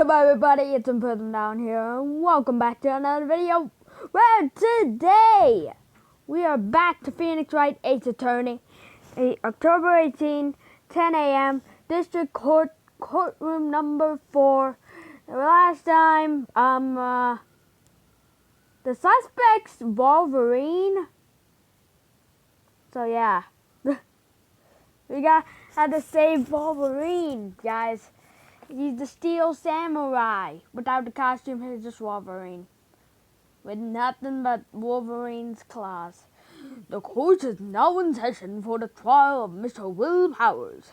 What's up, everybody? It's Imprisoned Down here, and welcome back to another video. Where today we are back to Phoenix Wright Ace Attorney, October 18, 10 a.m. District Court, courtroom number 4. Last time, the suspect's Wolverine. So yeah, we had to save Wolverine, guys. He's the Steel Samurai. Without the costume, he's just Wolverine. With nothing but Wolverine's claws. The court is now in session for the trial of Mr. Will Powers.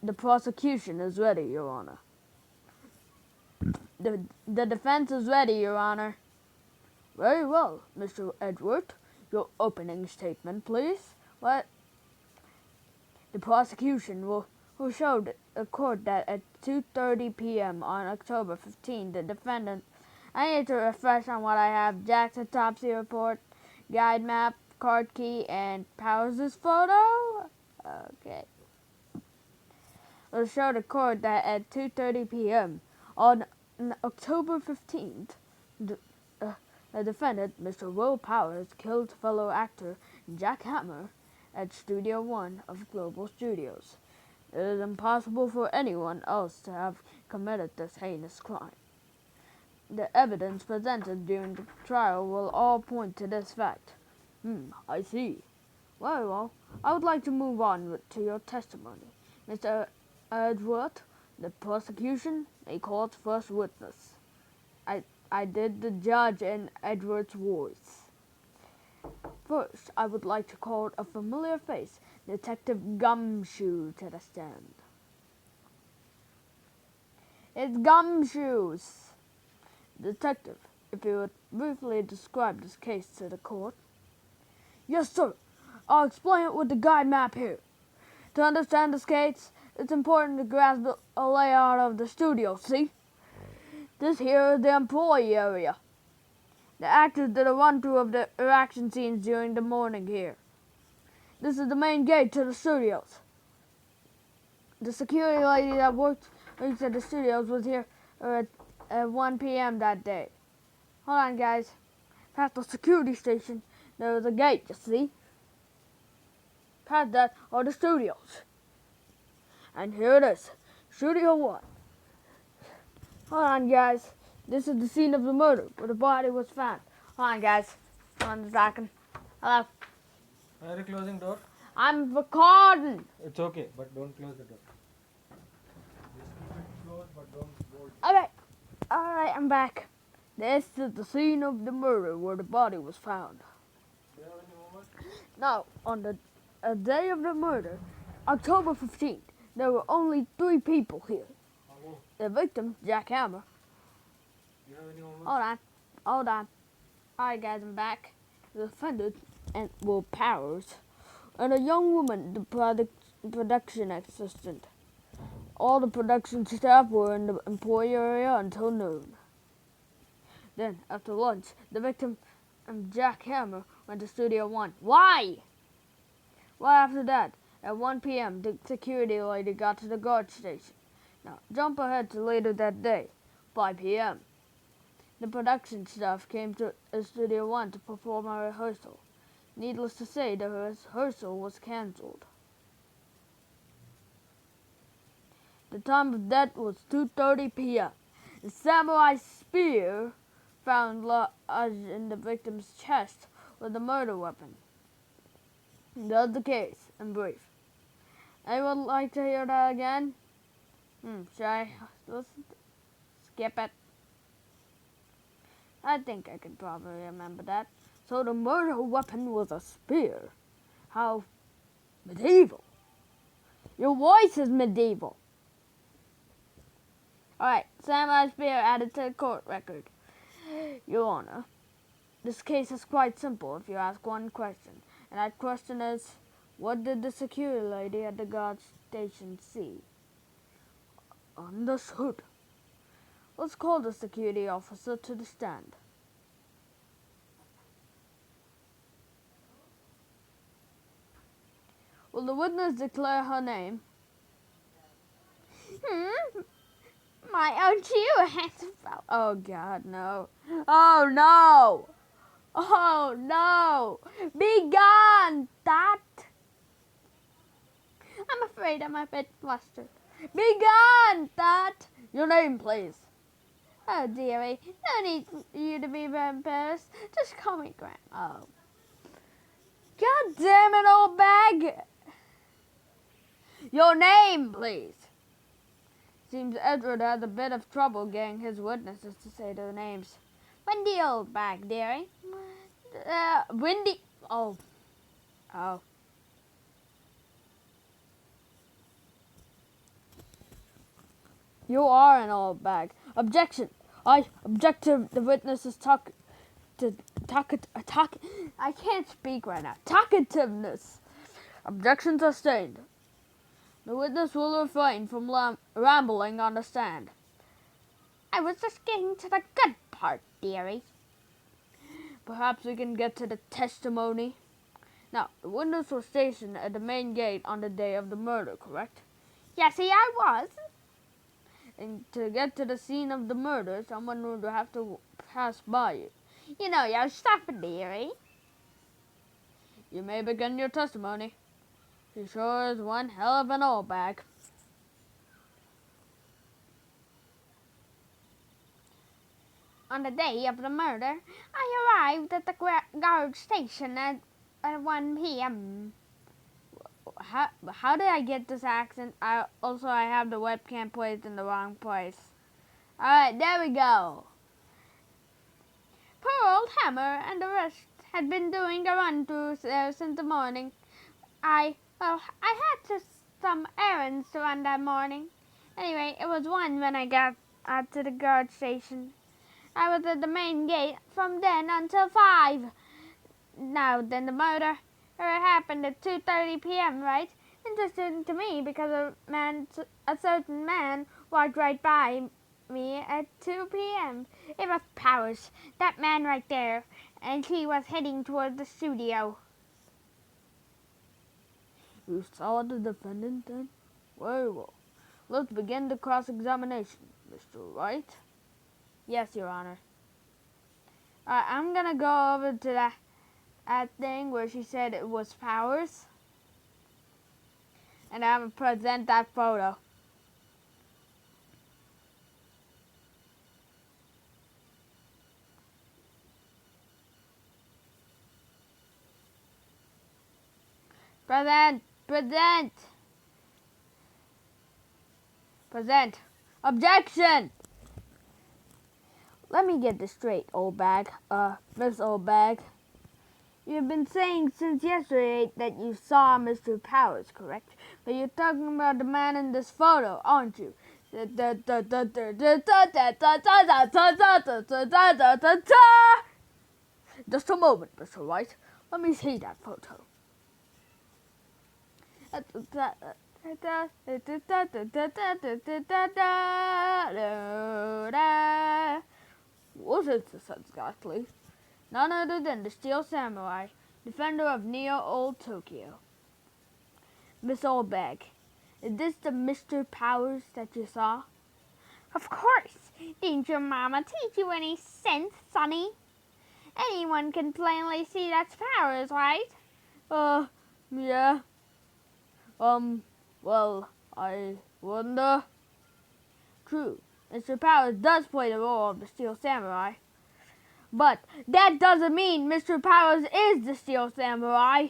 The prosecution is ready, Your Honor. The defense is ready, Your Honor. Very well, Mr. Edward. Your opening statement, please. What? The prosecution will show the court that at 2:30 p.m. on October 15, the defendant. I need to refresh on what I have. Jack's autopsy report, guide map, card key, and Powers' photo. Okay. Will show the court that at 2:30 p.m. on October 15th, the defendant, Mr. Will Powers, killed fellow actor Jack Hammer at Studio 1 of Global Studios. It is impossible for anyone else to have committed this heinous crime. The evidence presented during the trial will all point to this fact. I see. Very well. I would like to move on to your testimony. Mr. Edward, the prosecution may call its first witness. I did the judge in Edward's voice. First, I would like to call a familiar face, Detective Gumshoe, to the stand. It's Gumshoes. Detective, if you would briefly describe this case to the court. Yes, sir. I'll explain it with the guide map here. To understand this case, it's important to grasp the layout of the studio, see? This here is the employee area. The actors did a run-through of the action scenes during the morning here. This is the main gate to the studios. The security lady that works at the studios was here at 1 p.m. that day. Hold on, guys. Past the security station, there was a gate, you see? Past that are the studios. And here it is, Studio 1. Hold on, guys. This is the scene of the murder where the body was found. Hold on, guys. Hold on a second. Hello. Are you closing door? I'm recording. It's okay, but don't close the door. Just keep it closed, but don't bolt it. Okay. Alright, I'm back. This is the scene of the murder where the body was found. Do you have any homework? Now, on the day of the murder, October 15th, there were only 3 people here. Hello. The victim, Jack Hammer. Do you have any homework? Hold on. Alright, guys, I'm back. The defendant, and Will Powers, and a young woman, the production assistant. All the production staff were in the employee area until noon. Then, after lunch, the victim and Jack Hammer went to Studio 1. Why? Well, after that, at 1 p.m., the security lady got to the guard station. Now, jump ahead to later that day, 5 p.m. The production staff came to Studio 1 to perform a rehearsal. Needless to say, the rehearsal was cancelled. The time of death was 2:30 p.m. The samurai spear found lodged in the victim's chest was the murder weapon. That's the case, in brief. Anyone like to hear that again? Should I skip it? I think I could probably remember that. So the murder weapon was a spear. How medieval. Your voice is medieval. Alright, samurai spear added to the court record. Your Honor, this case is quite simple if you ask one question. And that question is, what did the security lady at the guard station see? Understood. Let's call the security officer to the stand. Will the witness declare her name? My own shoe has fell. Oh God, no. Oh no. Oh no. Be gone, that. I'm afraid I'm a bit flustered. Be gone, that. Your name, please. Oh, dearie, no need for you to be embarrassed. Just call me Grandma. Oh. God damn it, old bag. Your name, please. Seems Edward had a bit of trouble getting his witnesses to say their names. Wendy Oldbag, dearie. Wendy. Oh. Oh. You are an old bag. Objection. I object to the witnesses I can't speak right now. Talkativeness. Objection sustained. The witness will refrain from rambling on the stand. I was just getting to the good part, dearie. Perhaps we can get to the testimony. Now, the witness was stationed at the main gate on the day of the murder, correct? Yes, I was. And to get to the scene of the murder, someone would have to pass by you. You know your stuff, dearie. You may begin your testimony. He sure is one hell of an old bag. On the day of the murder, I arrived at the guard station at 1 p.m. How did I get this accent? I have the webcam placed in the wrong place. Alright, there we go. Poor old Hammer and the rest had been doing a run-through there since the morning. I had some errands to run that morning. Anyway, it was 1 when I got out to the guard station. I was at the main gate from then until 5. Now, then the murder happened at 2:30 p.m., right? Interesting to me because a certain man walked right by me at 2 p.m. It was Powers, that man right there, and he was heading toward the studio. You saw the defendant then? Very well. Let's begin the cross-examination, Mr. Wright. Yes, Your Honor. I'm gonna go over to that thing where she said it was Powers. And I'm gonna present that photo. Present. Objection! Let me get this straight, old bag. Miss Old Bag. You've been saying since yesterday that you saw Mr. Powers, correct? But you're talking about the man in this photo, aren't you? Just a moment, Mr. Wright. Let me see that photo. What is this exactly? None other than the Steel Samurai, defender of Neo Old Tokyo. Miss Oldbag, is this the Mr. Powers that you saw? Of course. Didn't your mama teach you any sense, Sonny? Anyone can plainly see that's Powers, right? Yeah. Well, I wonder. True, Mr. Powers does play the role of the Steel Samurai. But that doesn't mean Mr. Powers is the Steel Samurai.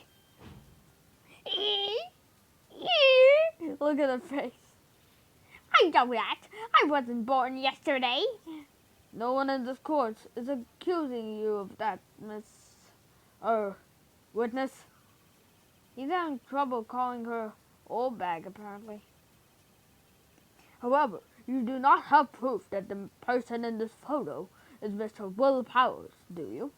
Look at her face. I know that. I wasn't born yesterday. No one in this court is accusing you of that, witness. He's having trouble calling her old bag, apparently. However, you do not have proof that the person in this photo is Mr. Will Powers, do you?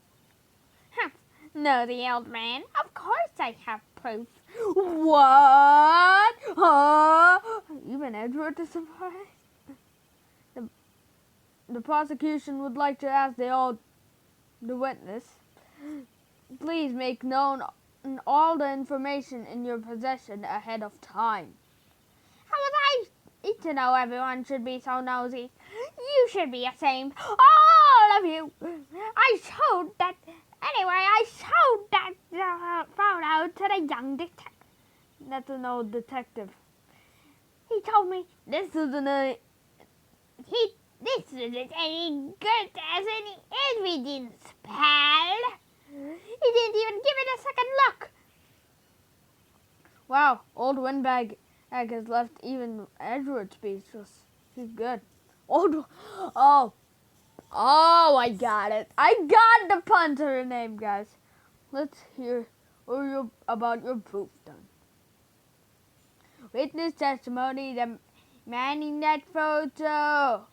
No, the old man. Of course I have proof. What? Huh? Even Edward is surprised. The prosecution would like to ask the witness, please make known all the information in your possession ahead of time. How would I need to know everyone should be so nosy. You should be ashamed, all of you. I showed that photo to the young detective. That's an old detective. He told me this isn't any good as any evidence, pal. He didn't even give it a second look. Wow, old windbag has left even Edward speechless. He's good. Oh, I got it. I got the pun to her name, guys. Let's hear about your proof done. Witness testimony demanding that photo.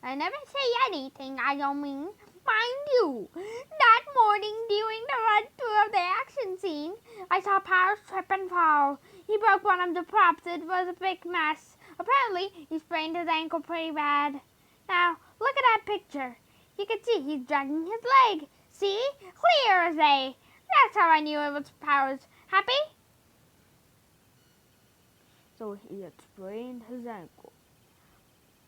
I never say anything I don't mean. Mind you, that morning during the run-through of the action scene, I saw Powers trip and fall. He broke one of the props. It was a big mess. Apparently, he sprained his ankle pretty bad. Now, look at that picture. You can see he's dragging his leg. See? Clear as day. That's how I knew it was Powers. Happy? So he had sprained his ankle.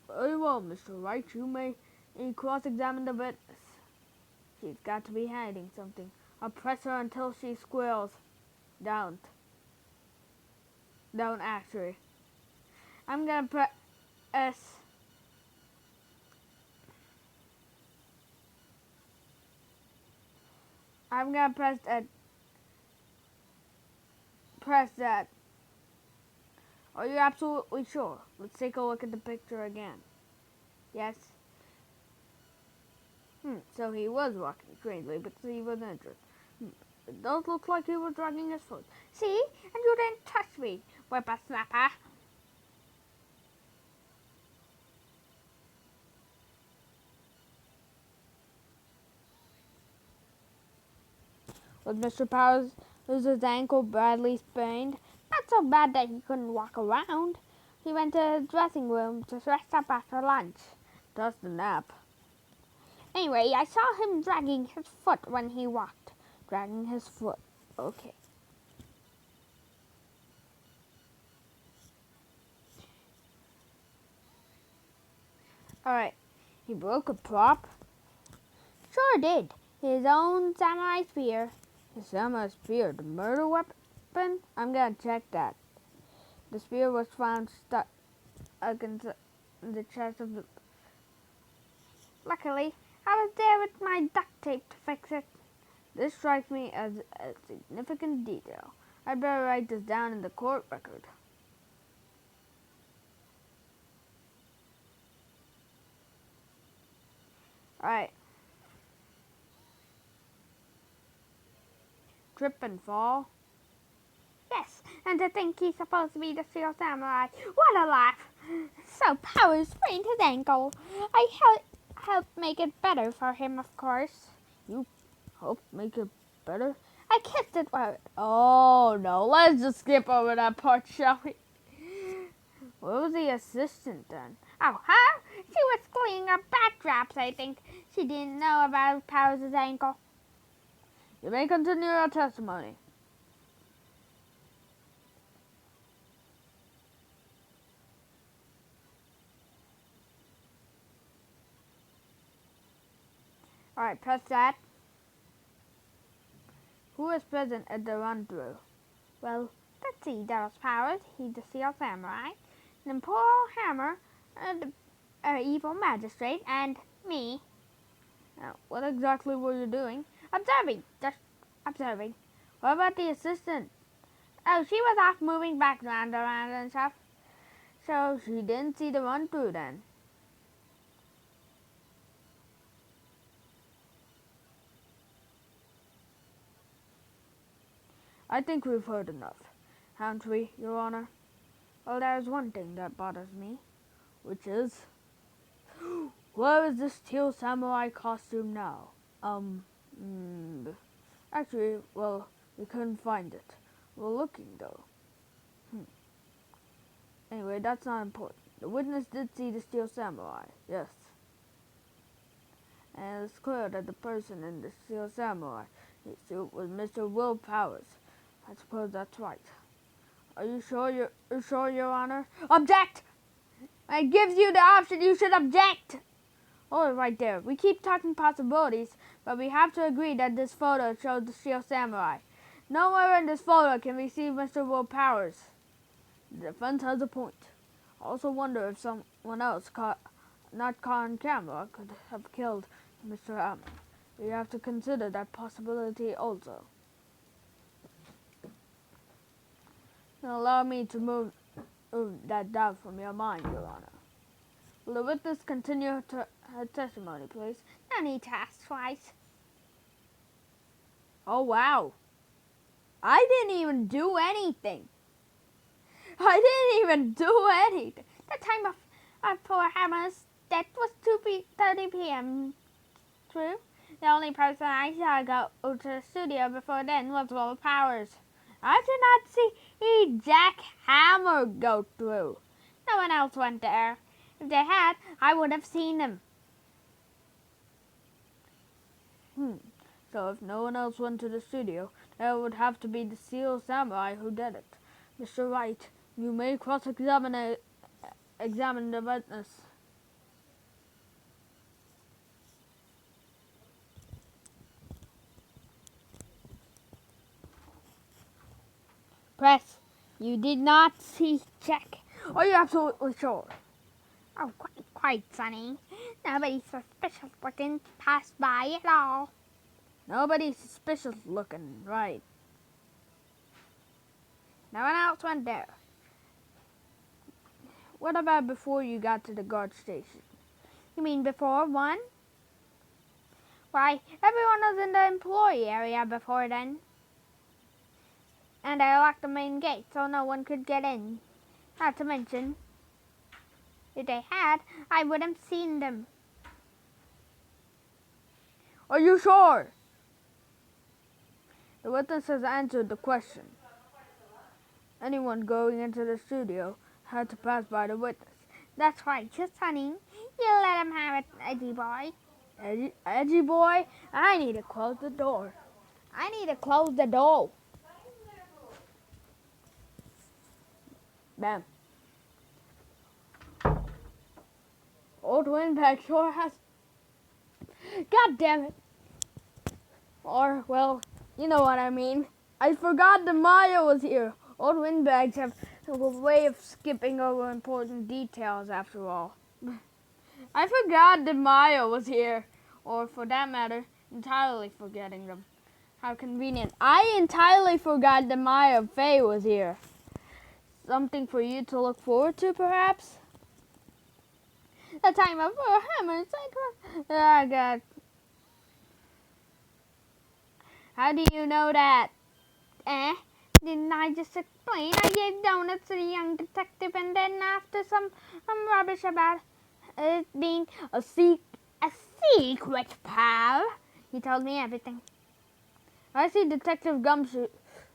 Very well, Mr. Wright. You may cross-examine the witness. She's got to be hiding something. I'll press her until she squeals. Don't, actually. I'm gonna press... I'm gonna press that. Press that. Are you absolutely sure? Let's take a look at the picture again. Yes. So he was walking strangely, but he was injured. It does look like he was dragging his foot. See? And you didn't touch me, whippersnapper. Was Mr. Powers' his ankle badly sprained? Not so bad that he couldn't walk around. He went to his dressing room to rest up after lunch. Just a nap. Anyway, I saw him dragging his foot when he walked. Dragging his foot. Okay. Alright. He broke a prop? Sure did. His own samurai spear. His samurai spear? The murder weapon? I'm gonna check that. The spear was found stuck against the chest of the... Luckily, I was there with my duct tape to fix it. This strikes me as a significant detail. I better write this down in the court record. Alright. Trip and fall? Yes, and to think he's supposed to be the Steel Samurai. What a laugh! So Powers sprained his ankle. I helped make it better for him, of course. You helped make it better? I kissed it well. Oh no, let's just skip over that part, shall we? What was the assistant then? Oh, her? She was cleaning up bat traps, I think. She didn't know about Powers' ankle. You may continue your testimony. Alright, press that. Who was present at the run-through? Well, let's see. There was Powers, he's the Steel Samurai. Then poor old Hammer, the evil magistrate, and me. Now, what exactly were you doing? Observing. Just observing. What about the assistant? Oh, she was off moving background around and stuff. So she didn't see the run-through then. I think we've heard enough, haven't we, Your Honor? Well, there's one thing that bothers me, which is... Where is the Steel Samurai costume now? Actually, well, we couldn't find it. We're looking, though. Anyway, that's not important. The witness did see the Steel Samurai, yes. And it's clear that the person in the Steel Samurai suit was Mr. Will Powers. I suppose that's right. Are you sure, Your Honor? Object! When it gives you the option, you should object. Hold it right there. We keep talking possibilities, but we have to agree that this photo shows the Shield Samurai. Nowhere in this photo can we see Mr. Will Powers. The defense has a point. I also wonder if someone else not caught on camera could have killed Mr. Hammond. We have to consider that possibility also. Now allow me to move that doubt from your mind, Your Honor. Will the witness continue her testimony, please? No need to ask twice. Oh, wow. I didn't even do anything. I didn't even do anything. The time of poor Hammer's death was 2:30 p.m. True. The only person I saw go to the studio before then was Will Powers. I did not see Jack Hammer go through. No one else went there. If they had, I would have seen them. So if no one else went to the studio, that would have to be the Seal Samurai who did it. Mr. Wright, you may examine the witness. Press, you did not see Jack. Are you absolutely sure? Oh, quite, Sonny. Nobody suspicious looking passed by at all. Nobody suspicious looking, right? No one else went there. What about before you got to the guard station? You mean before one? Why, everyone was in the employee area before then. And I locked the main gate so no one could get in. Not to mention, if they had, I would have seen them. Are you sure? The witness has answered the question. Anyone going into the studio had to pass by the witness. That's right, just honey. You let him have it, edgy boy. Edgy boy? I need to close the door. I need to close the door. Bam. Old Windbag sure has... God damn it. Or, well, you know what I mean. I forgot that Maya was here. Old Windbags have a way of skipping over important details after all. I forgot that Maya was here. Or, for that matter, entirely forgetting them. How convenient. I entirely forgot that Maya Faye was here. Something for you to look forward to, perhaps? The time of Hammer's cycle. Oh, God. How do you know that? Didn't I just explain? I gave donuts to the young detective, and then after some rubbish about it being a secret, pal, he told me everything. I see Detective Gumshoe,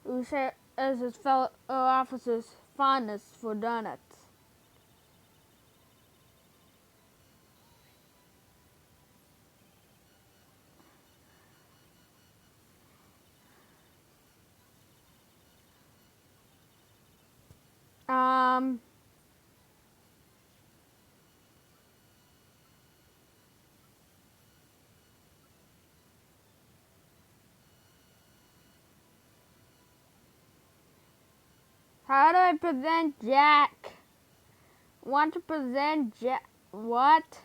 who shares his fellow officers' fondness for donuts. How do I present Jack? Want to present Jack? What?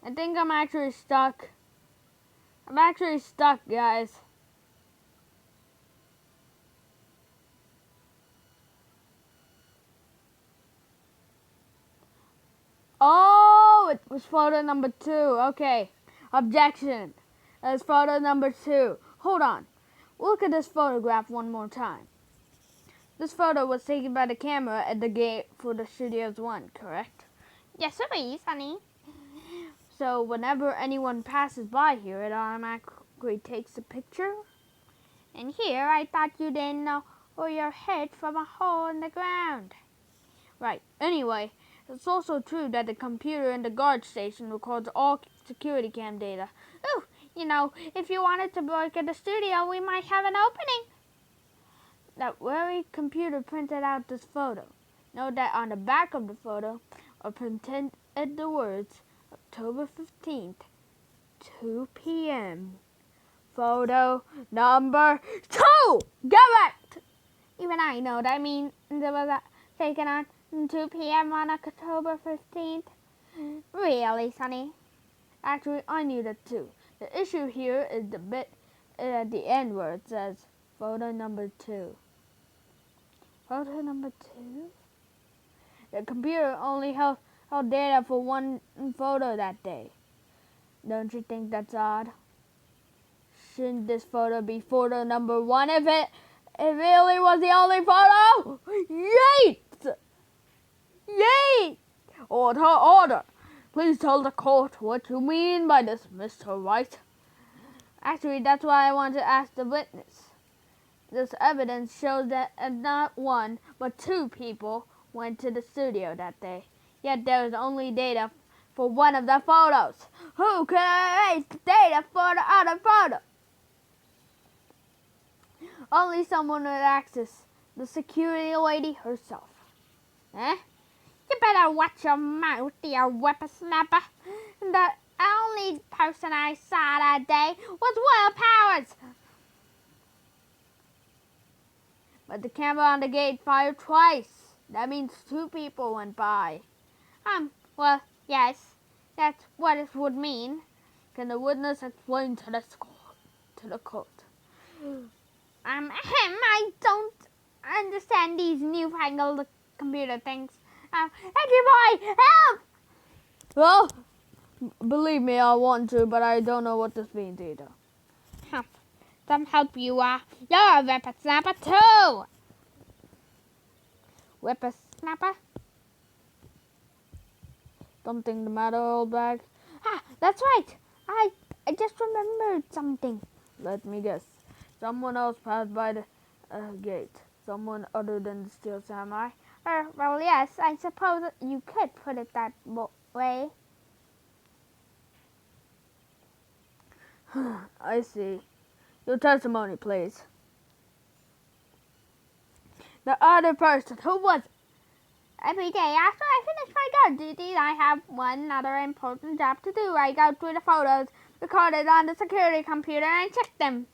I think I'm actually stuck. I'm actually stuck, guys. Oh, it was photo number 2. Okay. Objection. That's photo number 2. Hold on. Look at this photograph one more time. This photo was taken by the camera at the gate for the Studios 1, correct? Yes, sir, honey. So whenever anyone passes by here, it automatically takes a picture? And here, I thought you didn't know your head from a hole in the ground. Right. Anyway, it's also true that the computer in the guard station records all security cam data. Ooh, you know, if you wanted to work at the studio, we might have an opening. That very computer printed out this photo. Note that on the back of the photo printed the words October 15th, 2 p.m. Photo number 2! Correct! Even I know that means it was taken on 2 p.m. on October 15th. Really, Sonny? Actually, I knew that too. The issue here is the bit at the end where it says photo number 2. Photo number 2? The computer only held data for one photo that day. Don't you think that's odd? Shouldn't this photo be photo number 1 if it really was the only photo? Yeet! Yeet! Order, order! Please tell the court what you mean by this, Mr. Wright. Actually, that's why I want to ask the witness. This evidence shows that not 1, but 2 people went to the studio that day. Yet there is only data for one of the photos. Who could erase the data for the other photo? Only someone with access, the security lady herself. Eh? You better watch your mouth, you whippersnapper. The only person I saw that day was Will Powers. But the camera on the gate fired twice. That means 2 people went by. Well, yes, that's what it would mean. Can the witness explain to the court? I don't understand these newfangled computer things. Hey, boy, help! Well, believe me, I want to, but I don't know what this means either. Some help you are. You're a whippersnapper too. Whippersnapper? Something the matter, old bag? That's right. I just remembered something. Let me guess. Someone else passed by the gate. Someone other than the Steel Samurai. Well, yes, I suppose you could put it that way. I see. Your testimony, please. The other person, who was it? Every day after I finish my guard duties, I have one other important job to do. I go through the photos recorded on the security computer and check them.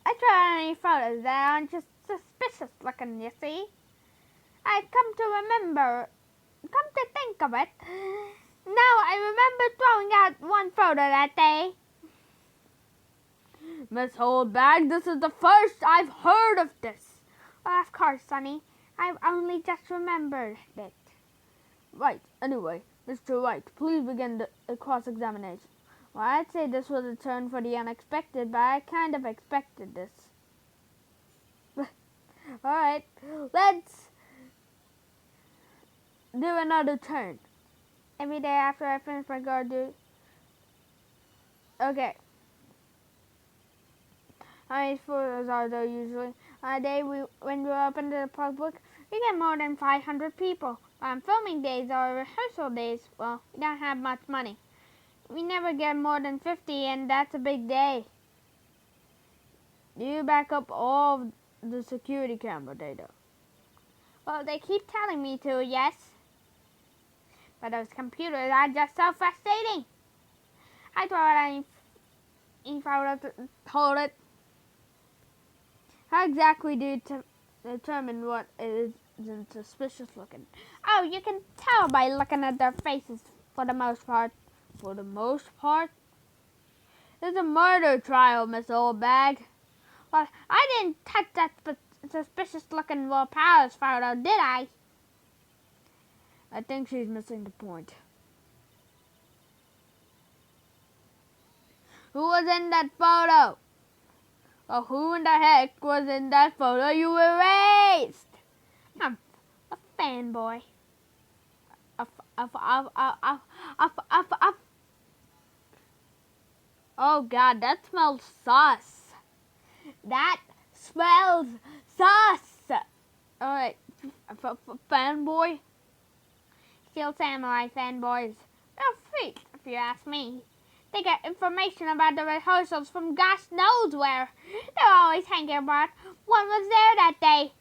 I try any photos that aren't just suspicious looking, you see. I've come to think of it. Now I remember throwing out one photo that day. Miss Oldbag, this is the first I've heard of this. Well, of course, Sonny. I've only just remembered it. Right. Anyway, Mr. Wright, please begin the cross-examination. Well, I'd say this was a turn for the unexpected, but I kind of expected this. All right, let's do another turn. Every day after I finish my guard duty. Okay. How many photos are there usually? On a day when we're open to the public, we get more than 500 people. On filming days or rehearsal days, well, we don't have much money. We never get more than 50, and that's a big day. Do you back up all of the security camera data? Well, they keep telling me to, yes. But those computers are just so frustrating. I throw out any photos. Hold it. How exactly do you determine what isn't suspicious looking? Oh, you can tell by looking at their faces for the most part. For the most part? It's a murder trial, Miss Oldbag. Well, I didn't touch that suspicious looking Will Powers photo, did I? I think she's missing the point. Who was in that photo? Well, who in the heck was in that photo you erased? A fanboy. Oh God, that smells sus. That smells sus. Alright, fanboy? Steel Samurai fanboys. They're freaks, if you ask me. They get information about the rehearsals from gosh knows where. They're always hanging about. One was there that day.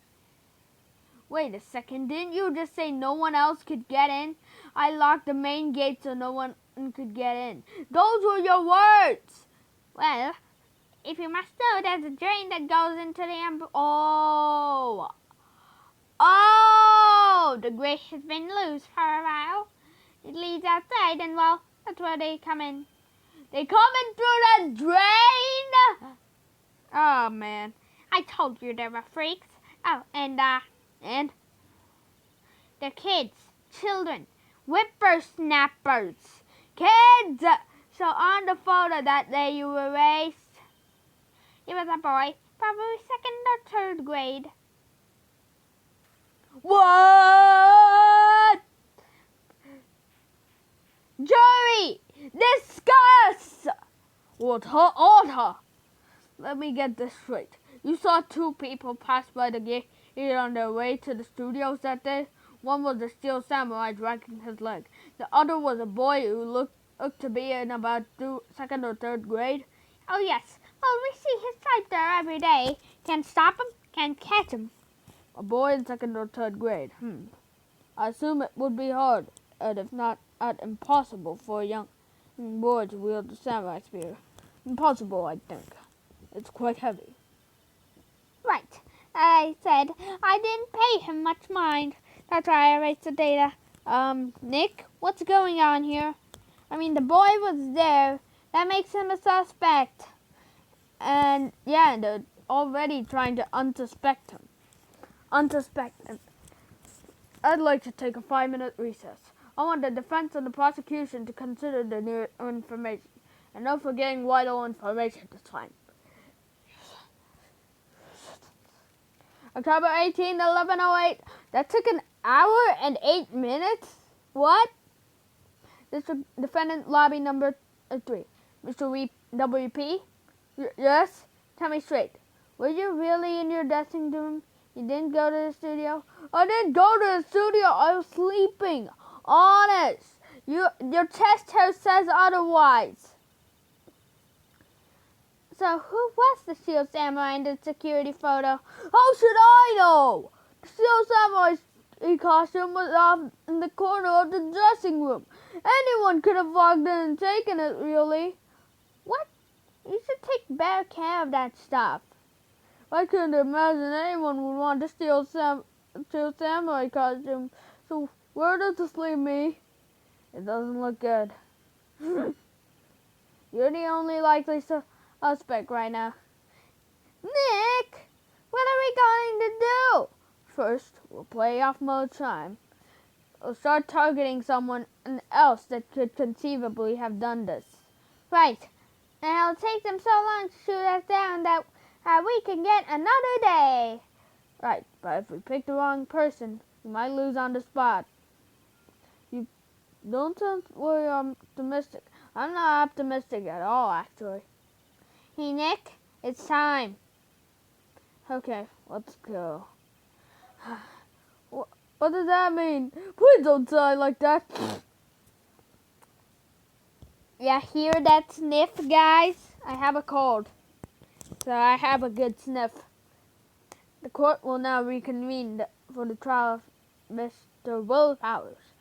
Wait a second, didn't you just say no one else could get in? I locked the main gate so no one could get in. Those were your words. Well, if you must know, there's a drain that goes into the Oh! The grate has been loose for a while. It leads outside, and well, that's where they come in. They come in through the drain? Oh man, I told you they were freaks. Oh, and they're kids, children, whippersnappers, kids! So on the photo that day you erased, it was a boy, probably 2nd or 3rd grade. What? Jury, discuss! Order. Let me get this straight. You saw 2 people pass by the gate on their way to the studios that day. One was a steel samurai dragging his leg. The other was a boy who looked to be in about 2nd or 3rd grade. Oh yes, well we see his type there every day. Can't stop him, can't catch him. A boy in 2nd or 3rd grade. I assume it would be hard, and if not impossible, for a young boy to wield the samurai spear. Impossible, I think. It's quite heavy. Right. I said I didn't pay him much mind. That's why I erased the data. Nick, what's going on here? I mean, the boy was there. That makes him a suspect. And yeah, they're already trying to unsuspect him. I'd like to take a 5-minute recess. I want the defense and the prosecution to consider the new information. And no forgetting vital information this time. October 18, 11:08. That took an hour and 8 minutes? What? District Defendant Lobby number 3. Mr. WP? Yes? Tell me straight. Were you really in your dressing room? You didn't go to the studio? I didn't go to the studio. I was sleeping. Honest. Your test house says otherwise. So who was the Steel Samurai in the security photo? How should I know? The Steel Samurai's costume was off in the corner of the dressing room. Anyone could have walked in and taken it, really. What? You should take better care of that stuff. I couldn't imagine anyone would want a Steel Samurai costume. So where does this leave me? It doesn't look good. You're the only likely suspect right now. Nick, what are we going to do? First, we'll play off mode time. We'll start targeting someone else that could conceivably have done this. Right. And it'll take them so long to shoot us down that we can get another day. Right, but if we pick the wrong person, we might lose on the spot. You don't sound very optimistic. I'm not optimistic at all, actually. Hey, Nick, it's time. Okay, let's go. What does that mean? Please don't sigh like that. Yeah, hear that sniff, guys? I have a cold, so I have a good sniff. The court will now reconvene for the trial of Mr. Will Powers.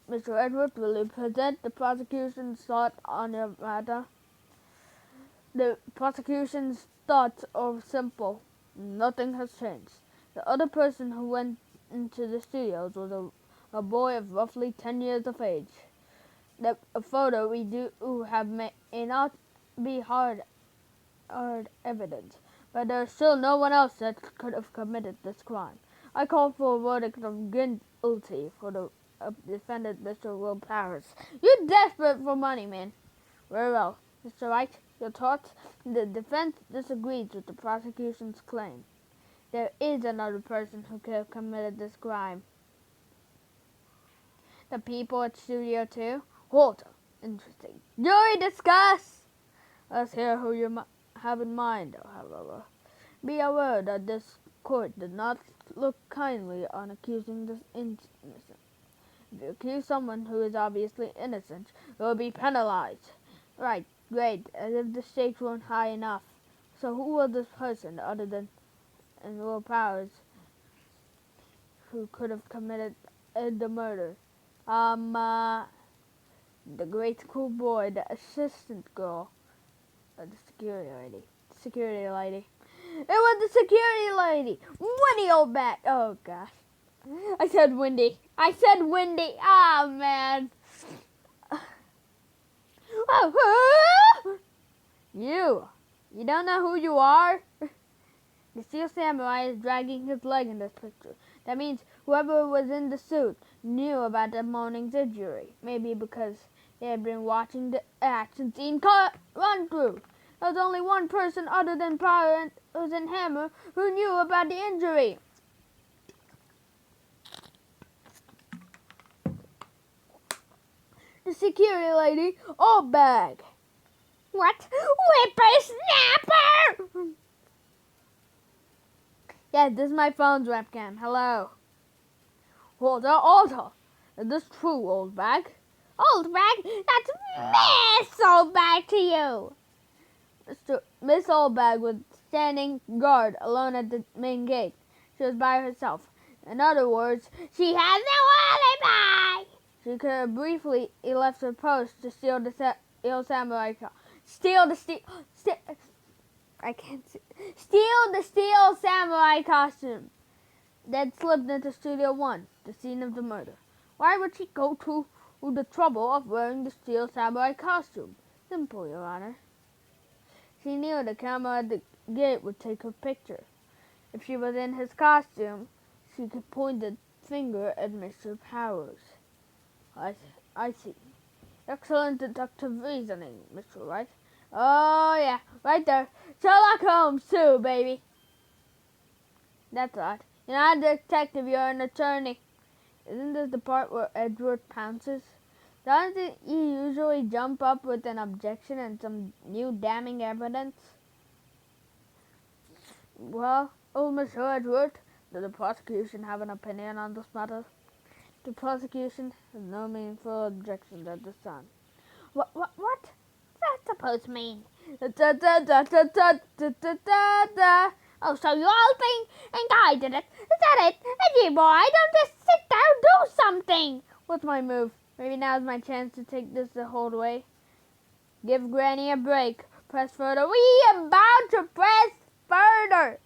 Mr. Edwards, will you present the prosecution's thought on your matter? The prosecution's thoughts are simple. Nothing has changed. The other person who went into the studios was a boy of roughly 10 years of age. The photo we do have may not be hard evidence, but there's still no one else that could have committed this crime. I call for a verdict of guilty for the defendant, Mr. Will Powers. You're desperate for money, man. Very well. Mr. Wright, your thoughts? The defense disagrees with the prosecution's claim. There is another person who could have committed this crime. The people at Studio 2? Hold on. Interesting. Jury, discuss! Let's hear who you have in mind, however. Be aware that this court did not look kindly on accusing the innocent. If you accuse someone who is obviously innocent, you will be penalized. Right, great, as if the stakes weren't high enough. So who was this person other than Will Powers who could have committed the murder? The grade school boy, the assistant girl, or the security lady. Security lady. It was the security lady! Windy old bat! Oh gosh. I said windy. I said windy. Ah, man. You don't know who you are? The steel samurai is dragging his leg in this picture. That means whoever was in the suit knew about the morning's injury. Maybe because they had been watching the action scene run through. There was only one person other than Pryor and Hammer who knew about the injury. The security lady, OLDBAG. What? Whippersnapper! Yeah, this is my phone's webcam. Hello. Hold on. Is this true, OLDBAG? OLDBAG? That's Miss OLDBAG to you. Miss OLDBAG was standing guard alone at the main gate. She was by herself. In other words, she has no alibi. She could have briefly left her post to steal the samurai car. Steal the steel samurai costume that slipped into Studio 1, the scene of the murder. Why would she go to the trouble of wearing the steel samurai costume? Simple, Your Honor. She knew the camera at the gate would take her picture. If she was in his costume, she could point the finger at Mr. Powers. I see. Excellent deductive reasoning, Mr. Wright. Oh, yeah, right there. Sherlock Holmes, too, baby. That's right. You're not a detective, you're an attorney. Isn't this the part where Edward pounces? Doesn't he usually jump up with an objection and some new damning evidence? Well, Mr. Edward, does the prosecution have an opinion on this matter? The prosecution has no meaningful objections at this time. What? What's that supposed to mean? Oh, so you all think I did it? Is that it? Edgy boy, don't just sit there, do something! What's my move? Maybe now's my chance to take this the whole way. Give Granny a break. Press further. We about to press further.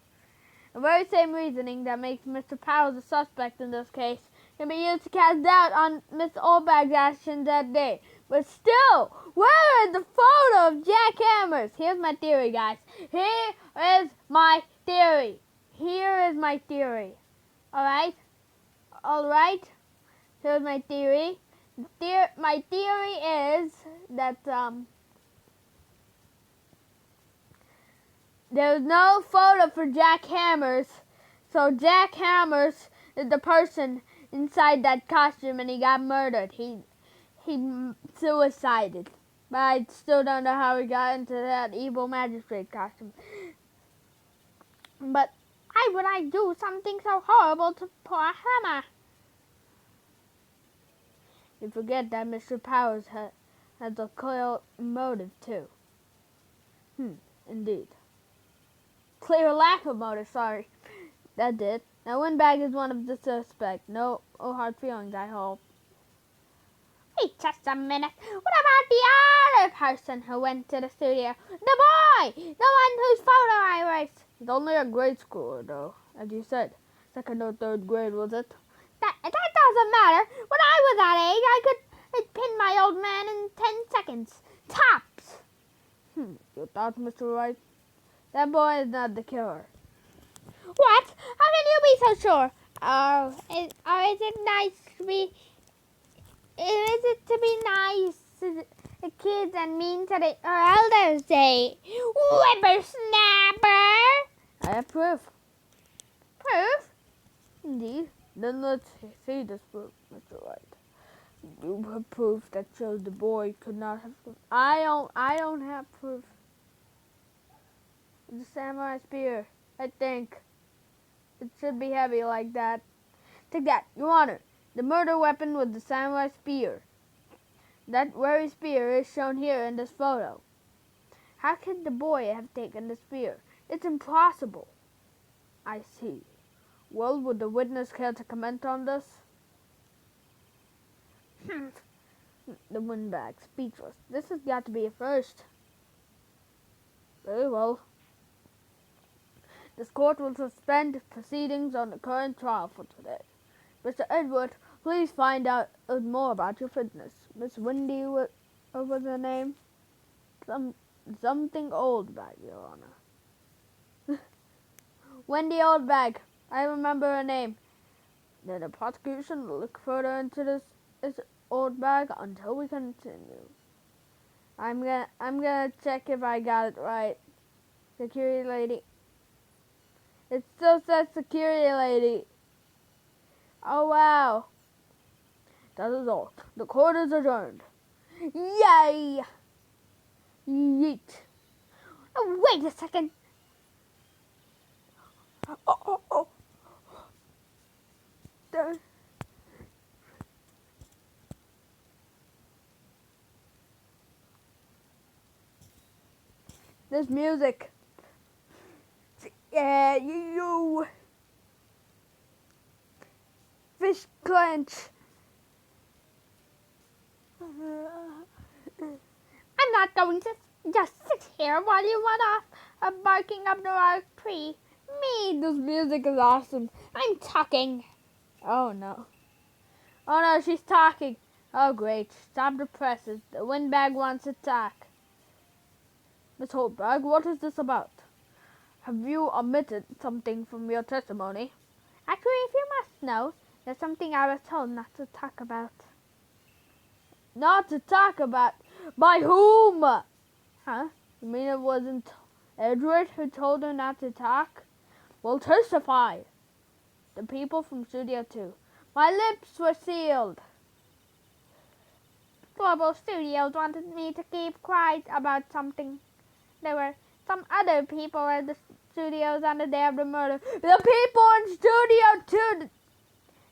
The very same reasoning that makes Mr. Powers a suspect in this case can be used to cast doubt on Miss OLDBAG's actions that day. But still, where is the photo of Jack Hammers? Here's my theory, guys. Here is my theory. Alright? Here's my theory. My theory is that there's no photo for Jack Hammers. So Jack Hammers is the person inside that costume and he got murdered. He suicided. But I still don't know how he got into that evil magistrate costume. But why would I do something so horrible to poor Hammer? You forget that Mr. Powers has a clear motive too. Indeed. Clear lack of motive, sorry. That did. Now OLDBAG is one of the suspects. No hard feelings, I hope. Wait just a minute. What about the other person who went to the studio? The boy! The one whose photo I erased. He's only a grade schooler, though. As you said. 2nd or 3rd grade, was it? That doesn't matter. When I was that age, I could pin my old man in 10 seconds. Tops! Your thoughts, Mr. Wright? That boy is not the killer. What? How can you be so sure? Is it nice to be... Is it to be nice to the kids and mean to the elders say, whippersnapper? I have proof. Proof? Indeed. Then let's see this proof, Mr. Wright. You have proof that shows the boy could not have... I don't have proof. It's a samurai spear, I think. It should be heavy like that. Take that, Your Honor. The murder weapon was the samurai spear. That very spear is shown here in this photo. How could the boy have taken the spear? It's impossible. I see. Well, would the witness care to comment on this? The windbag, speechless. This has got to be a first. Very well. This court will suspend proceedings on the current trial for today. Mr. Edward, please find out more about your fitness. Miss Wendy, what was her name? Something Oldbag, Your Honor. Wendy Oldbag. I remember her name. Then the prosecution will look further into this Oldbag until we continue. I'm gonna check if I got it right. Security lady. It still says security lady. Oh wow. That is all. The court is adjourned. Yay! Yeet. Oh, wait a second. Oh. There. There's music. Yeah, you. Fish clench. I'm not going to just sit here while you run off barking up the wrong tree. Me. This music is awesome. I'm talking. Oh no. Oh no, she's talking. Oh great. Stop the presses. The windbag wants to talk. Miss Holtbag, what is this about? Have you omitted something from your testimony? Actually, if you must know, there's something I was told not to talk about. Not to talk about? By whom? Huh? You mean it wasn't Edward who told her not to talk? Well, testify. The people from Studio 2. My lips were sealed. Global Studios wanted me to keep quiet about something. There were some other people at the studios on the day of the murder. The people in Studio 2!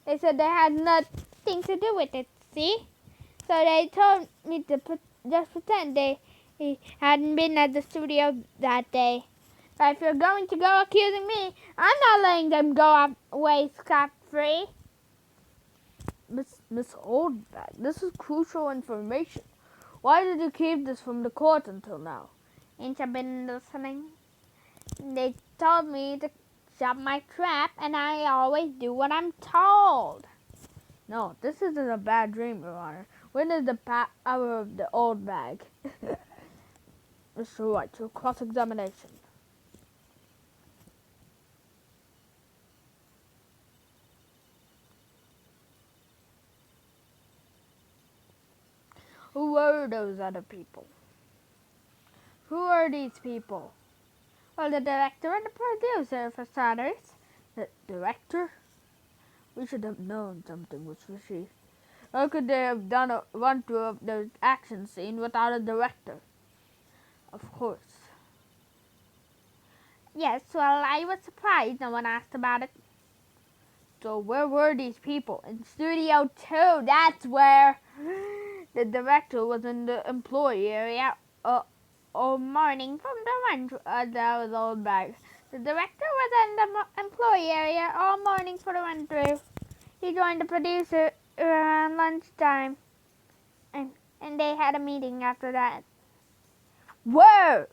They said they had nothing to do with it, see? So they told me to just pretend they hadn't been at the studio that day. But if you're going to go accusing me, I'm not letting them go away scot-free. Miss Oldbag, this is crucial information. Why did you keep this from the court until now? Ain't you been listening? They told me to shut my trap, and I always do what I'm told. No, this isn't a bad dream, Your Honor. When is the power of the old bag? Mr. Wright, your cross-examination. Who were those other people? Who are these people? Well, the director and the producer, for starters. The director? We should have known something was fishy. How could they have done a run-through of the action scene without a director? Of course. Yes, well, I was surprised no one asked about it. So where were these people? In Studio 2, that's where. The director was in the employee area all morning from the run. That was Oldbag. The director was in the employee area all morning for the run-through. He joined the producer around lunchtime, and they had a meeting after that. Where?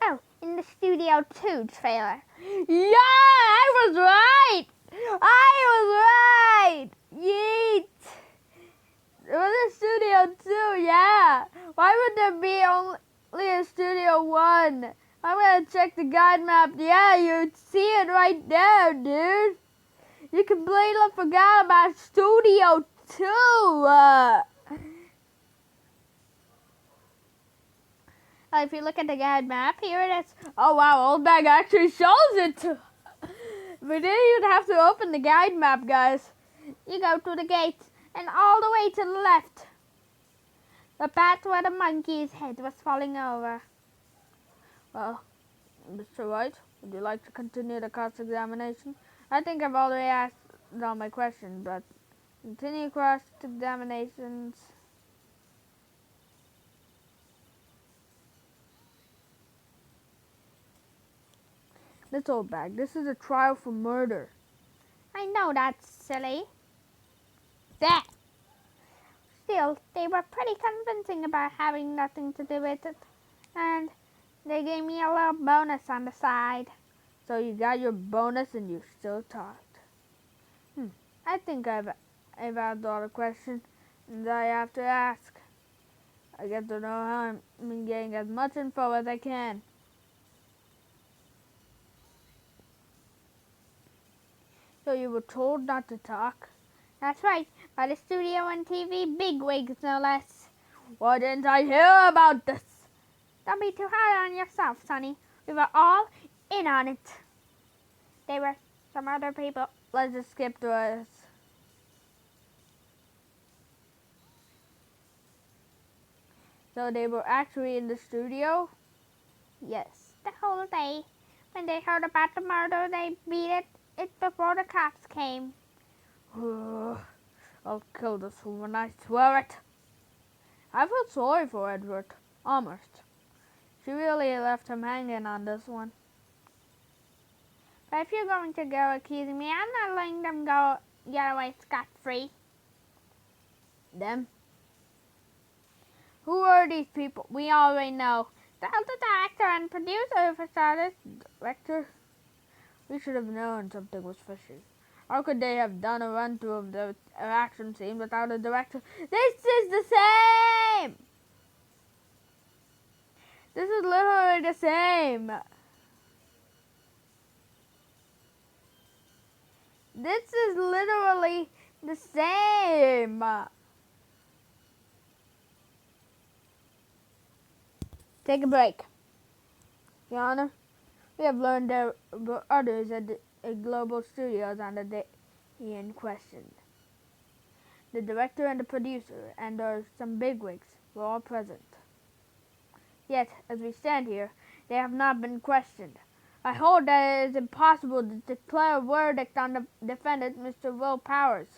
Oh, in the Studio 2 trailer. Yeah, I was right! Yeet! It was a Studio 2, yeah. Why would there be only a Studio 1? I'm gonna check the guide map. Yeah, you see it right there, dude. You completely forgot about Studio 2. If you look at the guide map, here it is. Oh wow, Oldbag actually shows it. But then you'd have to open the guide map, guys. You go to the gates and all the way to the left. The path where the monkey's head was falling over. Well, Mr. Wright, would you like to continue the cross-examination? I think I've already asked all my questions, but continue cross-examinations. This Oldbag, this is a trial for murder. I know that's silly. That! Still, they were pretty convincing about having nothing to do with it. And they gave me a little bonus on the side. So you got your bonus and you still talked. I think I've asked all the questions and I have to ask. I get to know how I'm getting as much info as I can. So you were told not to talk? That's right, by the studio and TV bigwigs, no less. Why didn't I hear about this? Don't be too hard on yourself, Sonny. We were all in on it. They were some other people. Let's just skip to us. So they were actually in the studio? Yes, the whole day. When they heard about the murder, they beat it before the cops came. I'll kill this woman, I swear it. I felt sorry for Edward. Almost. She really left him hanging on this one. But if you're going to go accusing me, I'm not letting them go get away scot-free. Them? Who are these people? We already know. The director and producer, for starters. Director? We should have known something was fishy. How could they have done a run-through of the action scene without a director? This is the same! This is literally the same. This is literally the same. Take a break. Your Honor, we have learned there were others at Global Studios on the day in question. The director and the producer and some bigwigs were all present. Yet, as we stand here, they have not been questioned. I hold that it is impossible to declare a verdict on the defendant, Mr. Will Powers.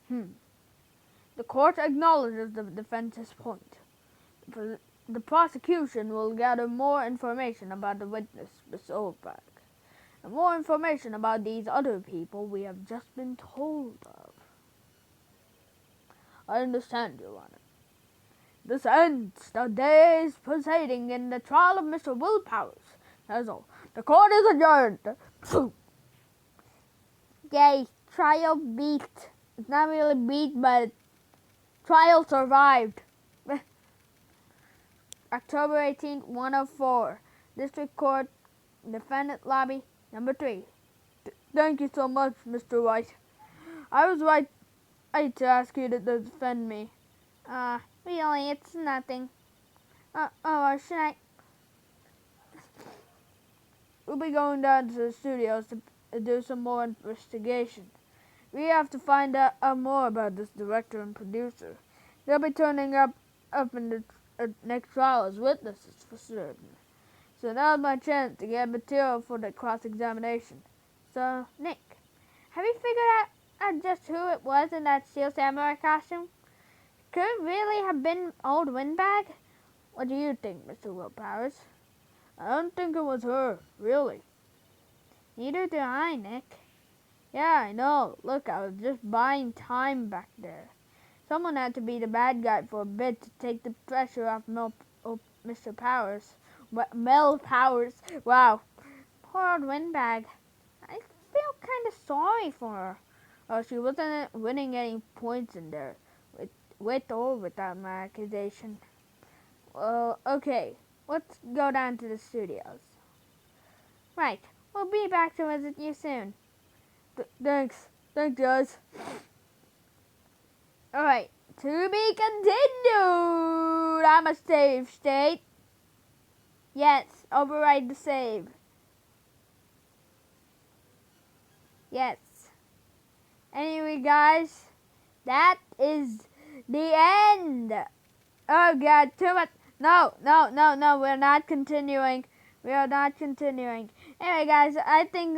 The court acknowledges the defense's point. The prosecution will gather more information about the witness, Miss OLDBAG, and more information about these other people we have just been told of. I understand, Your Honor. This ends the day's proceeding in the trial of Mr. Will Powers. That's all. The court is adjourned. Yay, trial beat. It's not really beat, but trial survived. October 18th, 104. District Court, Defendant Lobby, number 3. Thank you so much, Mr. Wright. I was right to ask you to defend me. Really, it's nothing. Should I? We'll be going down to the studios to do some more investigation. We have to find out more about this director and producer. They'll be turning up in the next trial as witnesses for certain. So now's my chance to get material for the cross-examination. So, Nick, have you figured out just who it was in that Steel Samurai costume? Could it really have been old Windbag? What do you think, Mr. Will Powers? I don't think it was her, really. Neither do I, Nick. Yeah, I know. Look, I was just buying time back there. Someone had to be the bad guy for a bit to take the pressure off Mr. Powers. Mel Powers. Wow. Poor old Windbag. I feel kind of sorry for her. Oh, she wasn't winning any points in there, with or without my accusation. Well, okay. Let's go down to the studios. Right. We'll be back to visit you soon. Thanks. Thanks, guys. Alright. To be continued. I'm a save state. Yes. Override the save. Yes. Anyway, guys. That is the end. Oh, God. Too much. No, we're not continuing. We are not continuing. Anyway, guys, I think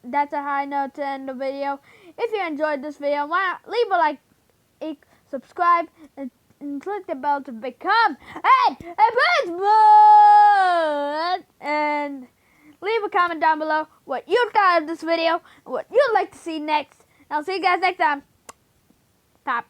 that's a high note to end the video. If you enjoyed this video, why not leave a like, subscribe, and click the bell to become a patron. And leave a comment down below what you thought of this video, what you'd like to see next. I'll see you guys next time. Pop.